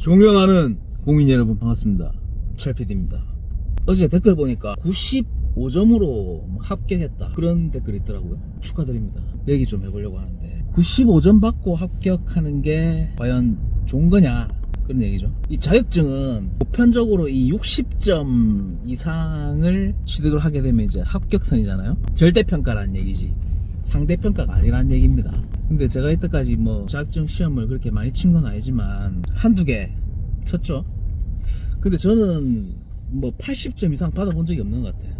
존경하는 국민 여러분 반갑습니다. 찰피디입니다. 어제 댓글 보니까 95점으로 합격했다 그런 댓글이 있더라고요. 축하드립니다. 얘기 좀 해보려고 하는데 95점 받고 합격하는 게 과연 좋은 거냐 그런 얘기죠. 이 자격증은 보편적으로 이 60점 이상을 취득을 하게 되면 이제 합격선이잖아요. 절대평가라는 얘기지 상대평가가 아니라는 얘기입니다. 근데 제가 이때까지 뭐 자격증 시험을 그렇게 많이 친 건 아니지만 한두 개 쳤죠. 근데 저는 뭐 80점 이상 받아본 적이 없는 것 같아요.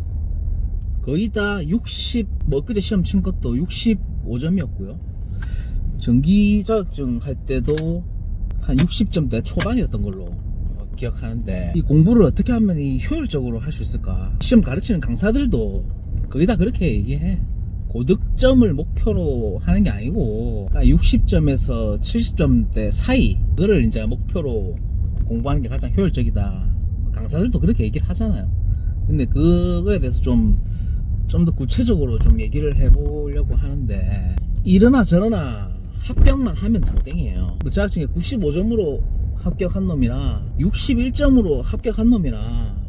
거의 다 60, 뭐 엊그제 시험 친 것도 65점이었고요. 전기 자격증 할 때도 한 60점대 초반이었던 걸로 기억하는데, 이 공부를 어떻게 하면 이 효율적으로 할 수 있을까? 시험 가르치는 강사들도 거의 다 그렇게 얘기해. 고득점을 목표로 하는 게 아니고 60점에서 70점대 사이 그거를 이제 목표로 공부하는 게 가장 효율적이다. 강사들도 그렇게 얘기를 하잖아요. 근데 그거에 대해서 좀 더 구체적으로 좀 얘기를 해보려고 하는데, 이러나 저러나 합격만 하면 장땡이에요. 뭐 자격증에 95점으로 합격한 놈이나 61점으로 합격한 놈이나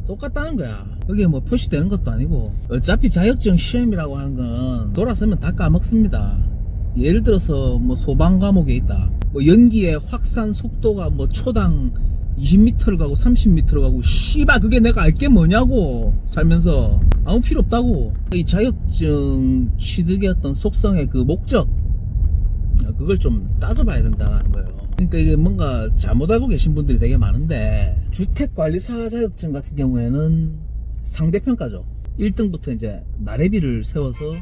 똑같다는 거야. 그게 뭐 표시되는 것도 아니고, 어차피 자격증 시험이라고 하는 건 돌아서면 다 까먹습니다. 예를 들어서 뭐 소방 과목에 있다, 뭐 연기의 확산 속도가 뭐 초당 20m를 가고 30m를 가고, 씨발 그게 내가 알게 뭐냐고. 살면서 아무 필요 없다고. 이 자격증 취득의 어떤 속성의 그 목적, 그걸 좀 따져봐야 된다는 거예요. 그러니까 이게 뭔가 잘못 알고 계신 분들이 되게 많은데, 주택관리사 자격증 같은 경우에는 상대평가죠. 1등부터 이제 나래비를 세워서,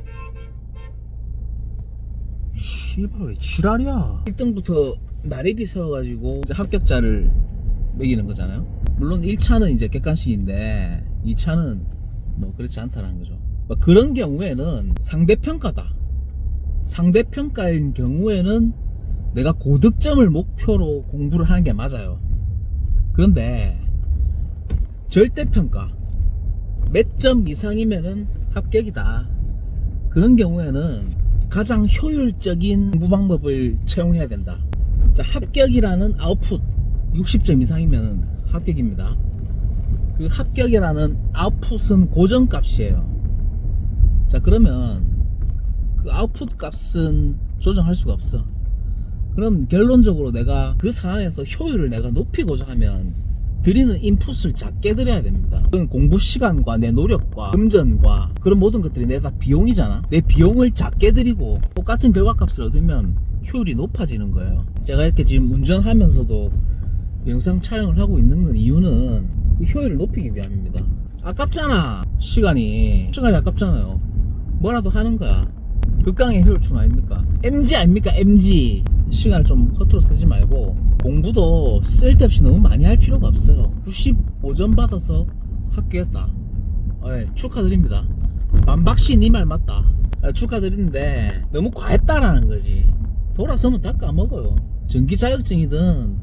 씨발 왜 지랄이야. 1등부터 나래비 세워가지고 이제 합격자를 매기는 거잖아요. 물론 1차는 이제 객관식인데 2차는 뭐 그렇지 않다는 거죠. 그런 경우에는 상대평가다. 상대평가인 경우에는 내가 고득점을 목표로 공부를 하는 게 맞아요. 그런데 절대평가 몇 점 이상이면은 합격이다. 그런 경우에는 가장 효율적인 공부 방법을 채용해야 된다. 자, 합격이라는 아웃풋 60점 이상이면 합격입니다. 그 합격이라는 아웃풋은 고정값이에요. 자, 그러면 그 아웃풋 값은 조정할 수가 없어. 그럼 결론적으로 내가 그 상황에서 효율을 내가 높이고자 하면 드리는 인풋을 작게 드려야 됩니다. 그건 공부 시간과 내 노력과 금전과 그런 모든 것들이 내 다 비용이잖아. 내 비용을 작게 드리고 똑같은 결과값을 얻으면 효율이 높아지는 거예요. 제가 이렇게 지금 운전하면서도 영상 촬영을 하고 있는 건 이유는 그 효율을 높이기 위함입니다. 아깝잖아. 시간이 아깝잖아요. 뭐라도 하는 거야. 극강의 효율충 아닙니까? MG 아닙니까? MG. 시간을 좀 허투루 쓰지 말고 공부도 쓸데없이 너무 많이 할 필요가 없어요. 95점 받아서 합격했다. 축하드립니다. 만박씨 니 말 맞다. 축하드리는데 너무 과했다라는 거지. 돌아서면 다 까먹어요. 전기 자격증이든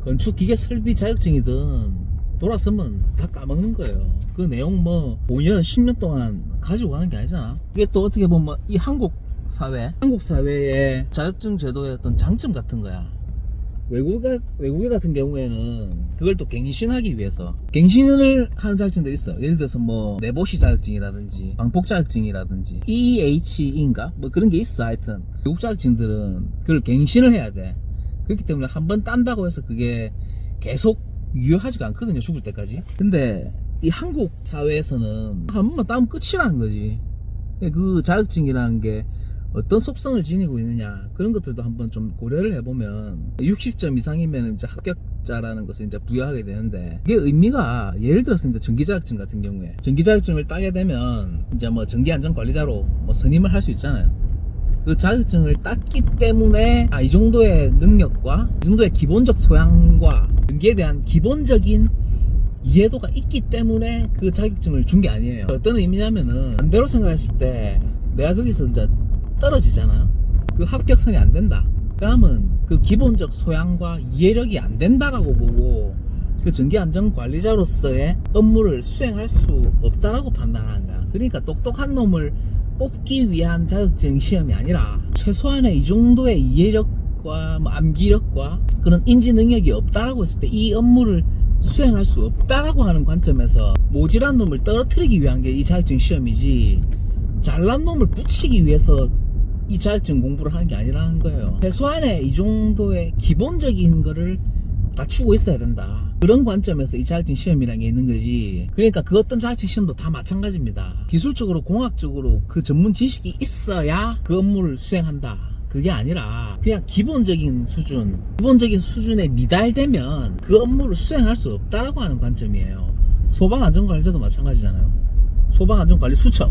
건축기계 설비 자격증이든 돌아서면 다 까먹는 거예요. 그 내용 뭐 5년 10년 동안 가지고 가는 게 아니잖아. 이게 또 어떻게 보면 이 한국 사회의 자격증 제도의 어떤 장점 같은 거야. 외국에 같은 경우에는 그걸 또 갱신하기 위해서 갱신을 하는 자격증들이 있어. 예를 들어서 뭐 내보시 자격증이라든지 방폭 자격증이라든지 EH인가 뭐 그런 게 있어. 하여튼 외국 자격증들은 그걸 갱신을 해야 돼. 그렇기 때문에 한번 딴다고 해서 그게 계속 유효하지가 않거든요, 죽을 때까지. 근데 이 한국 사회에서는 한 번만 따면 끝이라는 거지. 그 자격증이라는 게 어떤 속성을 지니고 있느냐, 그런 것들도 한번 좀 고려를 해보면 60점 이상이면 이제 합격자라는 것을 이제 부여하게 되는데, 이게 의미가, 예를 들어서 이제 전기자격증 같은 경우에 전기자격증을 따게 되면 이제 뭐 전기안전관리자로 뭐 선임을 할 수 있잖아요. 그 자격증을 땄기 때문에 이 정도의 능력과 이 정도의 기본적 소양과 전기에 대한 기본적인 이해도가 있기 때문에 그 자격증을 준 게 아니에요. 어떤 의미냐면은 반대로 생각했을 때 내가 거기서 이제 떨어지잖아요. 그 합격선이 안 된다. 그러면 그 기본적 소양과 이해력이 안 된다라고 보고 그 전기안전관리자로서의 업무를 수행할 수 없다라고 판단하는 거야. 그러니까 똑똑한 놈을 뽑기 위한 자격증 시험이 아니라 최소한의 이 정도의 이해력 지식과 뭐 암기력과 그런 인지 능력이 없다라고 했을 때 이 업무를 수행할 수 없다라고 하는 관점에서 모질한 놈을 떨어뜨리기 위한 게 이 자격증 시험이지, 잘난 놈을 붙이기 위해서 이 자격증 공부를 하는 게 아니라는 거예요. 최소한의 이 정도의 기본적인 거를 갖추고 있어야 된다. 그런 관점에서 이 자격증 시험이라는 게 있는 거지. 그러니까 그 어떤 자격증 시험도 다 마찬가지입니다. 기술적으로 공학적으로 그 전문 지식이 있어야 그 업무를 수행한다, 그게 아니라 그냥 기본적인 수준에 미달되면 그 업무를 수행할 수 없다라고 하는 관점이에요. 소방안전관리자도 마찬가지잖아요. 소방안전관리 수첩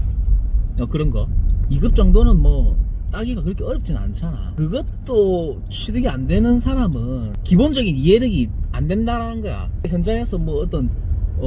그런 거 2급 정도는 뭐 따기가 그렇게 어렵진 않잖아. 그것도 취득이 안 되는 사람은 기본적인 이해력이 안 된다라는 거야. 현장에서 뭐 어떤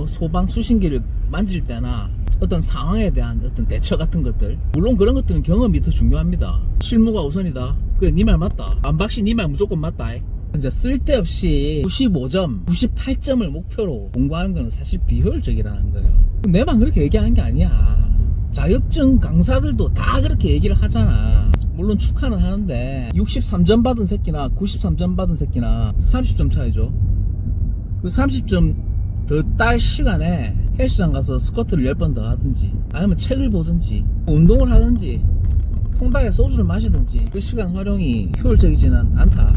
소방 수신기를 만질 때나 어떤 상황에 대한 어떤 대처 같은 것들, 물론 그런 것들은 경험이 더 중요합니다. 실무가 우선이다. 그래, 니 말 맞다. 안박씨 니 말 무조건 맞다. 이제 쓸데없이 95점, 98점을 목표로 공부하는 거는 사실 비효율적이라는 거예요. 내만 그렇게 얘기하는 게 아니야. 자격증 강사들도 다 그렇게 얘기를 하잖아. 물론 축하는 하는데 63점 받은 새끼나 93점 받은 새끼나 30점 차이죠. 그 30점 더 딸 시간에 헬스장 가서 스쿼트를 10번 더 하든지, 아니면 책을 보든지, 운동을 하든지, 통닭에 소주를 마시든지, 그 시간 활용이 효율적이지는 않다,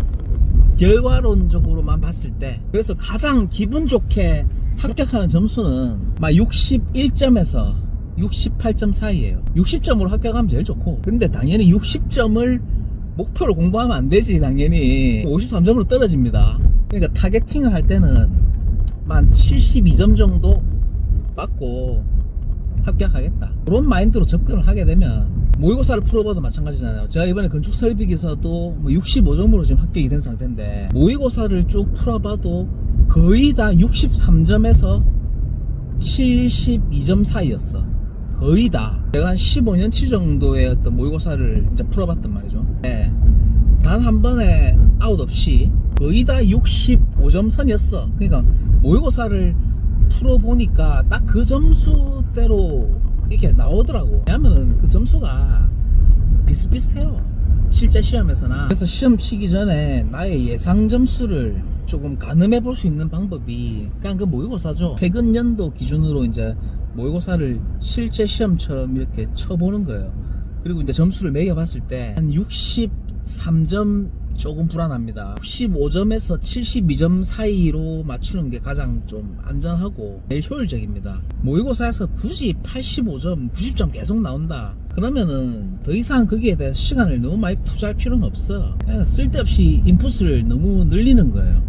결과론적으로만 봤을 때. 그래서 가장 기분 좋게 합격하는 점수는 막 61점에서 68점 사이에요. 60점으로 합격하면 제일 좋고, 근데 당연히 60점을 목표로 공부하면 안 되지. 당연히 53점으로 떨어집니다. 그러니까 타겟팅을 할 때는 한 72점 정도 받고 합격하겠다, 그런 마인드로 접근을 하게 되면, 모의고사를 풀어봐도 마찬가지잖아요. 제가 이번에 건축설비기사도 뭐 65점으로 지금 합격이 된 상태인데, 모의고사를 쭉 풀어봐도 거의 다 63점에서 72점 사이였어. 거의 다. 내가 한 15년치 정도의 어떤 모의고사를 이제 풀어봤단 말이죠. 네. 단 한 번에 아웃 없이 거의 다 65점 선이었어. 그러니까 모의고사를 풀어보니까 딱 그 점수대로 이렇게 나오더라고. 왜냐면은 그 점수가 비슷비슷해요, 실제 시험에서나. 그래서 시험 치기 전에 나의 예상 점수를 조금 가늠해 볼 수 있는 방법이 그냥 그 모의고사죠. 최근 연도 기준으로 이제 모의고사를 실제 시험처럼 이렇게 쳐보는 거예요. 그리고 이제 점수를 매겨봤을 때 한 63점 조금 불안합니다. 65점에서 72점 사이로 맞추는 게 가장 좀 안전하고 제일 효율적입니다. 모의고사에서 굳이 85점, 90점 계속 나온다 그러면은 더 이상 거기에 대해서 시간을 너무 많이 투자할 필요는 없어. 그냥 쓸데없이 인풋을 너무 늘리는 거예요.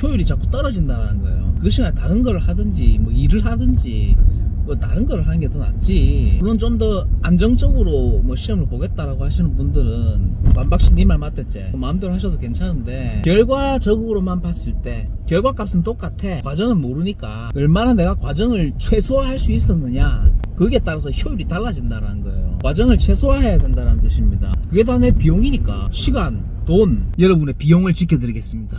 효율이 자꾸 떨어진다는 거예요. 그 시간에 다른 걸 하든지 뭐 일을 하든지 뭐 다른 걸 하는 게 더 낫지. 물론 좀 더 안정적으로 뭐 시험을 보겠다라고 하시는 분들은 만박씨 니 말 맞댔지, 마음대로 하셔도 괜찮은데, 결과적으로만 봤을 때 결과값은 똑같아. 과정은 모르니까 얼마나 내가 과정을 최소화할 수 있었느냐, 거기에 따라서 효율이 달라진다는 거예요. 과정을 최소화해야 된다는 뜻입니다. 그게 다 내 비용이니까, 시간, 돈, 여러분의 비용을 지켜드리겠습니다.